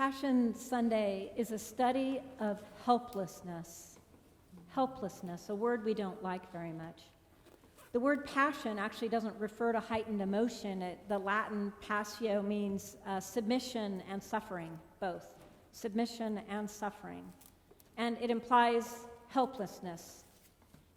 Passion Sunday is a study of helplessness. Helplessness, a word we don't like very much. The word passion actually doesn't refer to heightened emotion. The Latin passio means submission and suffering, both. Submission and suffering. And it implies helplessness.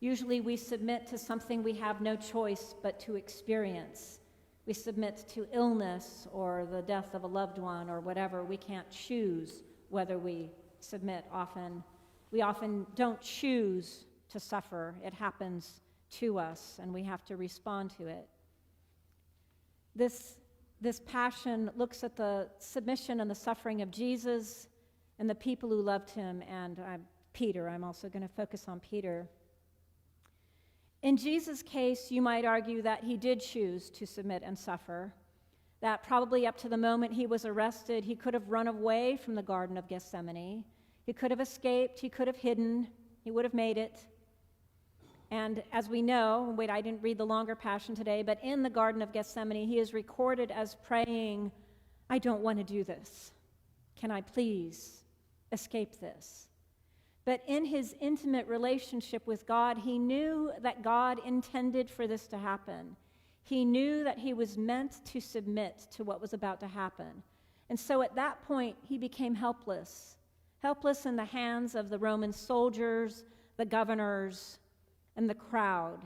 Usually we submit to something we have no choice but to experience. We submit to illness or the death of a loved one or whatever. We can't choose whether we submit often. We often don't choose to suffer. It happens to us, and we have to respond to it. This passion looks at the submission and the suffering of Jesus and the people who loved him, and Peter. I'm also going to focus on Peter. In Jesus' case, you might argue that he did choose to submit and suffer, that probably up to the moment he was arrested, he could have run away from the Garden of Gethsemane. He could have escaped, he could have hidden, he would have made it. And as we know, I didn't read the longer passion today, but in the Garden of Gethsemane, he is recorded as praying, I don't want to do this. Can I please escape this? But in his intimate relationship with God, he knew that God intended for this to happen. He knew that he was meant to submit to what was about to happen. And so at that point, he became helpless. Helpless in the hands of the Roman soldiers, the governors, and the crowd.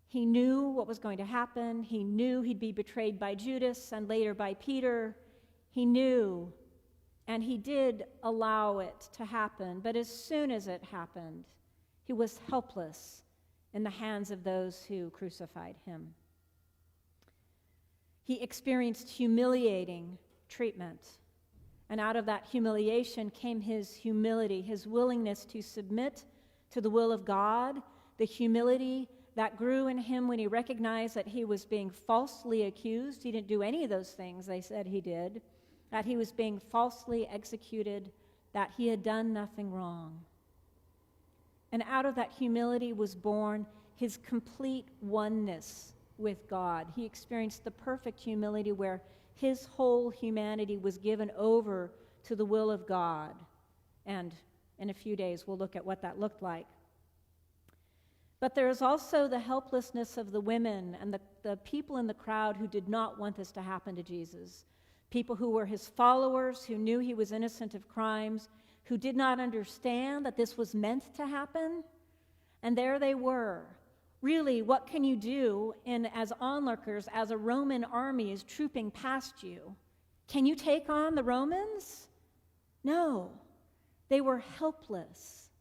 He knew what was going to happen. He knew he'd be betrayed by Judas and later by Peter. He knew. And he did allow it to happen, but as soon as it happened, he was helpless in the hands of those who crucified him. He experienced humiliating treatment, and out of that humiliation came his humility, his willingness to submit to the will of God, the humility that grew in him when he recognized that he was being falsely accused. He didn't do any of those things they said he did. That he was being falsely executed, that he had done nothing wrong. And out of that humility was born his complete oneness with God. He experienced the perfect humility where his whole humanity was given over to the will of God. And in a few days, we'll look at what that looked like. But there is also the helplessness of the women and the people in the crowd who did not want this to happen to Jesus. People who were his followers, who knew he was innocent of crimes, who did not understand that this was meant to happen. And there they were. Really, what can you do as onlookers, as a Roman army is trooping past you? Can you take on the Romans? No. They were helpless,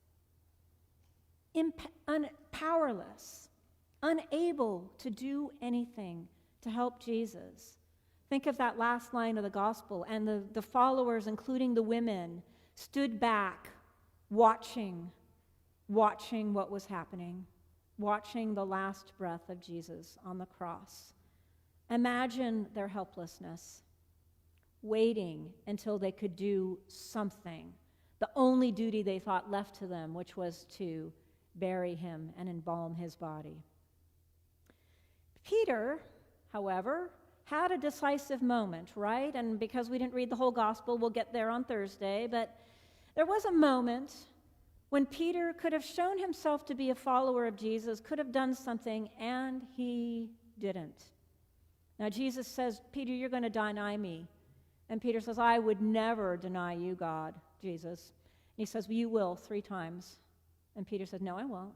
powerless, unable to do anything to help Jesus. Think of that last line of the gospel, and the followers, including the women, stood back, watching what was happening, watching the last breath of Jesus on the cross. Imagine their helplessness, waiting until they could do something, the only duty they thought left to them, which was to bury him and embalm his body. Peter, however, had a decisive moment, right? And because we didn't read the whole gospel, we'll get there on Thursday, but there was a moment when Peter could have shown himself to be a follower of Jesus, could have done something, and he didn't. Now Jesus says, Peter, you're going to deny me. And Peter says, I would never deny you, God, Jesus. And he says, well, you will 3 times. And Peter says, no, I won't.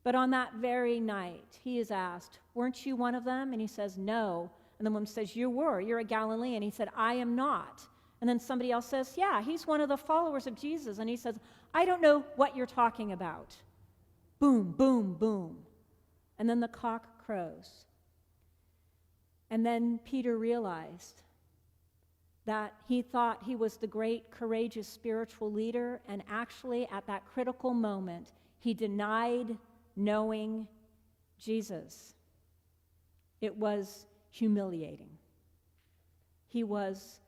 But on that very night, he is asked, weren't you one of them? And he says, no. And the woman says, you're a Galilean. He said, I am not. And then somebody else says, yeah, he's one of the followers of Jesus. And he says, I don't know what you're talking about. Boom, boom, boom. And then the cock crows. And then Peter realized that he thought he was the great, courageous spiritual leader, and actually at that critical moment, he denied knowing Jesus. It was humiliating. He was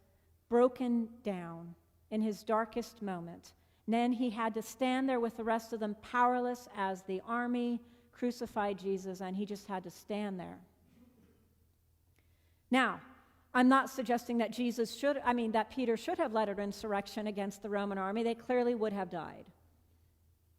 broken down in his darkest moment. And then he had to stand there with the rest of them, powerless as the army crucified Jesus, and he just had to stand there. Now, I'm not suggesting that that Peter should have led an insurrection against the Roman army. They clearly would have died.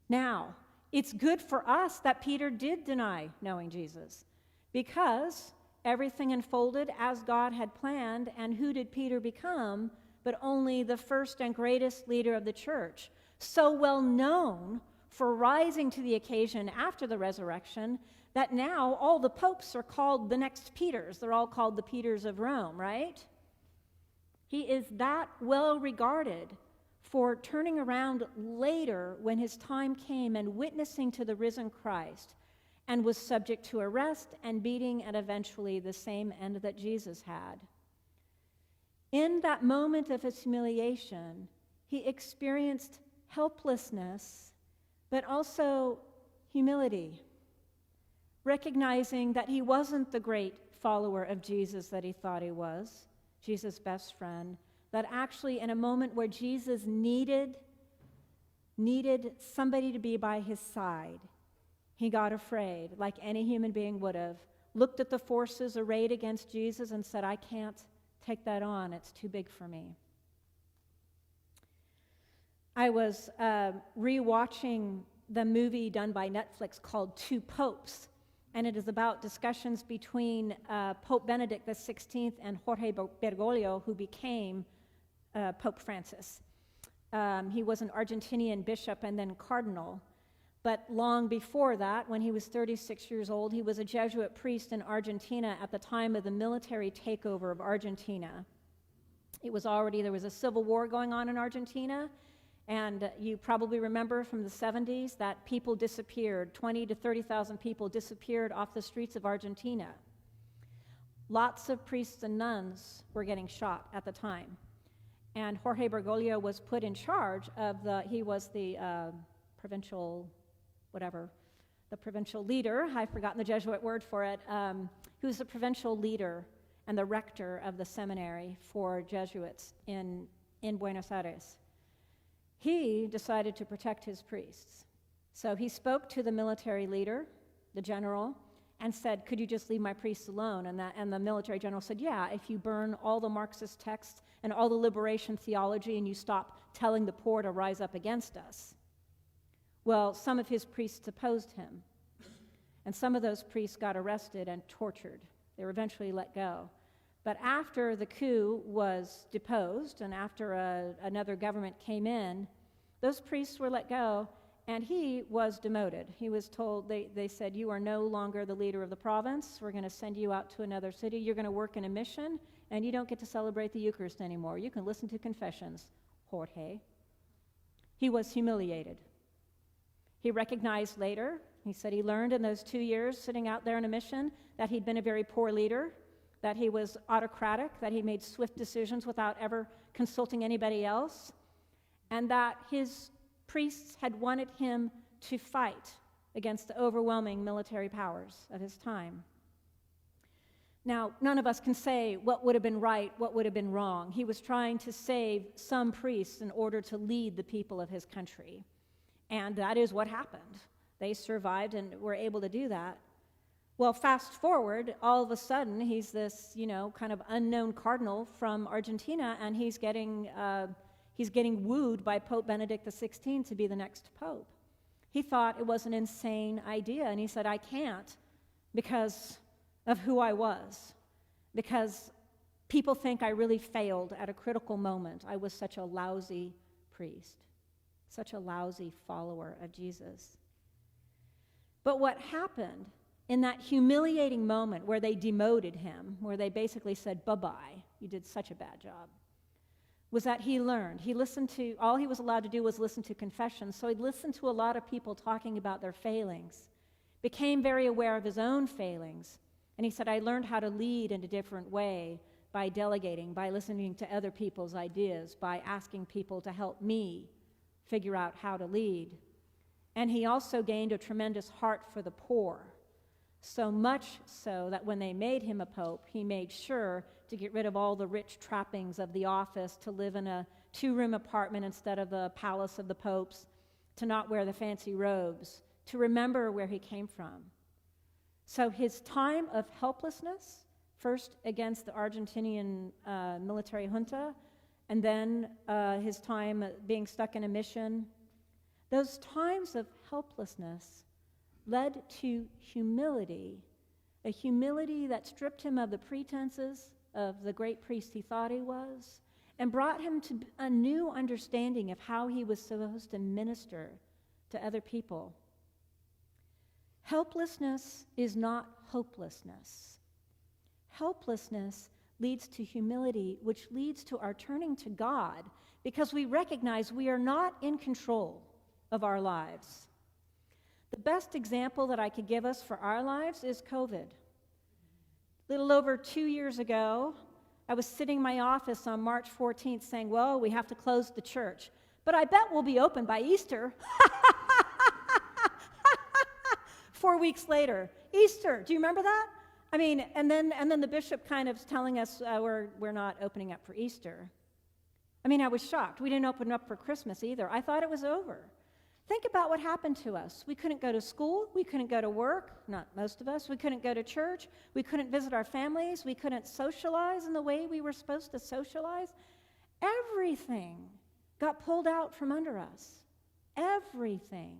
Now, it's good for us that Peter did deny knowing Jesus, because everything unfolded as God had planned, and who did Peter become but only the first and greatest leader of the church, so well known for rising to the occasion after the resurrection that now all the popes are called the next Peters. They're all called the Peters of Rome, right? He is that well regarded for turning around later when his time came and witnessing to the risen Christ, and was subject to arrest and beating and eventually the same end that Jesus had. In that moment of his humiliation, he experienced helplessness, but also humility, recognizing that he wasn't the great follower of Jesus that he thought he was, Jesus' best friend, that actually in a moment where Jesus needed somebody to be by his side, he got afraid, like any human being would have, looked at the forces arrayed against Jesus and said, I can't take that on, it's too big for me. I was rewatching the movie done by Netflix called Two Popes, and it is about discussions between Pope Benedict XVI and Jorge Bergoglio, who became Pope Francis. He was an Argentinian bishop and then cardinal, but long before that, when he was 36 years old, he was a Jesuit priest in Argentina at the time of the military takeover of Argentina. There was a civil war going on in Argentina, and you probably remember from the 70s that people disappeared. 20 to 30,000 people disappeared off the streets of Argentina. Lots of priests and nuns were getting shot at the time. And Jorge Bergoglio was put in charge of he was the provincial leader, I've forgotten the Jesuit word for it, who was the provincial leader and the rector of the seminary for Jesuits in Buenos Aires. He decided to protect his priests. So he spoke to the military leader, the general, and said, could you just leave my priests alone? And the military general said, yeah, if you burn all the Marxist texts and all the liberation theology and you stop telling the poor to rise up against us. Well, some of his priests opposed him, and some of those priests got arrested and tortured. They were eventually let go. But after the coup was deposed and after another government came in, those priests were let go, and he was demoted. He was told, they said, you are no longer the leader of the province. We're going to send you out to another city. You're going to work in a mission, and you don't get to celebrate the Eucharist anymore. You can listen to confessions, Jorge. He was humiliated. He recognized later, he said he learned in those 2 years sitting out there in a mission that he'd been a very poor leader, that he was autocratic, that he made swift decisions without ever consulting anybody else, and that his priests had wanted him to fight against the overwhelming military powers of his time. Now, none of us can say what would have been right, what would have been wrong. He was trying to save some priests in order to lead the people of his country. And that is what happened. They survived and were able to do that. Well, fast forward, all of a sudden, he's this, kind of unknown cardinal from Argentina, and he's getting wooed by Pope Benedict XVI to be the next pope. He thought it was an insane idea, and he said, I can't because of who I was, because people think I really failed at a critical moment. I was such a lousy priest, such a lousy follower of Jesus. But what happened in that humiliating moment where they demoted him, where they basically said, bye-bye, you did such a bad job, was that he learned. He listened to, all he was allowed to do was listen to confessions, so he listened to a lot of people talking about their failings, became very aware of his own failings, and he said, I learned how to lead in a different way by delegating, by listening to other people's ideas, by asking people to help me figure out how to lead. And he also gained a tremendous heart for the poor, so much so that when they made him a pope, he made sure to get rid of all the rich trappings of the office, to live in a 2-room apartment instead of the palace of the popes, to not wear the fancy robes, to remember where he came from. So his time of helplessness first against the Argentinian military junta, and then his time being stuck in a mission. Those times of helplessness led to humility, a humility that stripped him of the pretenses of the great priest he thought he was, and brought him to a new understanding of how he was supposed to minister to other people. Helplessness is not hopelessness. Helplessness leads to humility, which leads to our turning to God, because we recognize we are not in control of our lives. The best example that I could give us for our lives is COVID. A little over 2 years ago, I was sitting in my office on March 14th saying, well, we have to close the church, but I bet we'll be open by Easter. 4 weeks later, Easter, do you remember that? I mean, and then the bishop kind of telling us we're not opening up for Easter. I mean, I was shocked. We didn't open up for Christmas either. I thought it was over. Think about what happened to us. We couldn't go to school. We couldn't go to work, not most of us. We couldn't go to church. We couldn't visit our families. We couldn't socialize in the way we were supposed to socialize. Everything got pulled out from under us. Everything.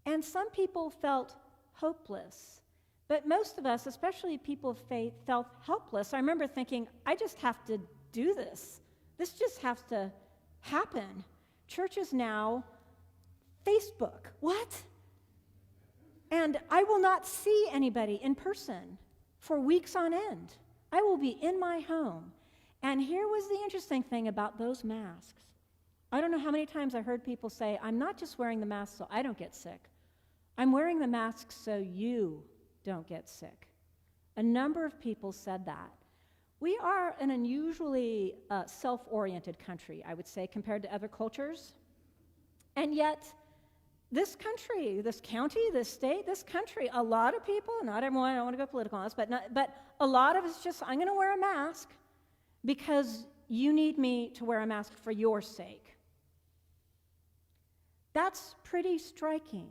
And some people felt hopeless. But most of us, especially people of faith, felt helpless. I remember thinking, I just have to do this. This just has to happen. Church is now Facebook. What? And I will not see anybody in person for weeks on end. I will be in my home. And here was the interesting thing about those masks. I don't know how many times I heard people say, I'm not just wearing the mask so I don't get sick. I'm wearing the mask so you don't get sick. A number of people said that. We are an unusually self-oriented country, I would say, compared to other cultures. And yet, this country, this county, this state, this country, a lot of people, not everyone, I don't want to go political on this, but a lot of us just, I'm going to wear a mask because you need me to wear a mask for your sake. That's pretty striking.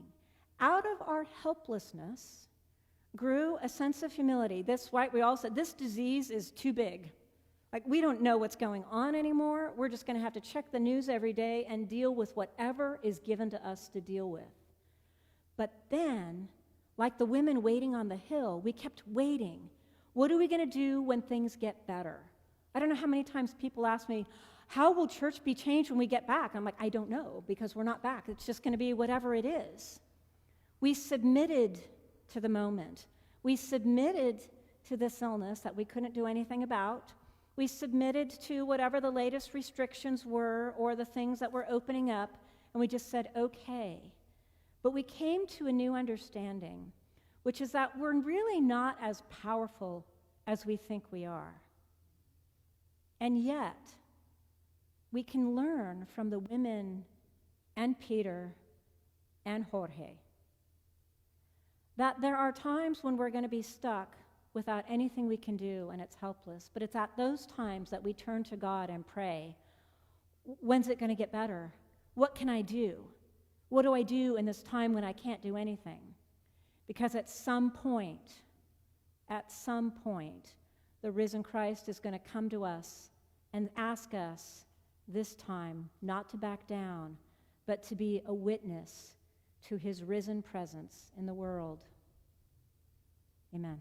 Out of our helplessness grew a sense of humility. This, right, we all said, this disease is too big. Like, we don't know what's going on anymore. We're just going to have to check the news every day and deal with whatever is given to us to deal with. But then, like the women waiting on the hill, we kept waiting. What are we going to do when things get better? I don't know how many times people ask me, how will church be changed when we get back? I'm like, I don't know, because we're not back. It's just going to be whatever it is. We submitted to the moment. We submitted to this illness that we couldn't do anything about. We submitted to whatever the latest restrictions were or the things that were opening up, and we just said, okay. But we came to a new understanding, which is that we're really not as powerful as we think we are. And yet, we can learn from the women and Peter and Jorge that there are times when we're going to be stuck without anything we can do, and it's helpless. But it's at those times that we turn to God and pray, when's it going to get better? What can I do? What do I do in this time when I can't do anything? Because at some point, the risen Christ is going to come to us and ask us this time not to back down, but to be a witness to his risen presence in the world. Amen.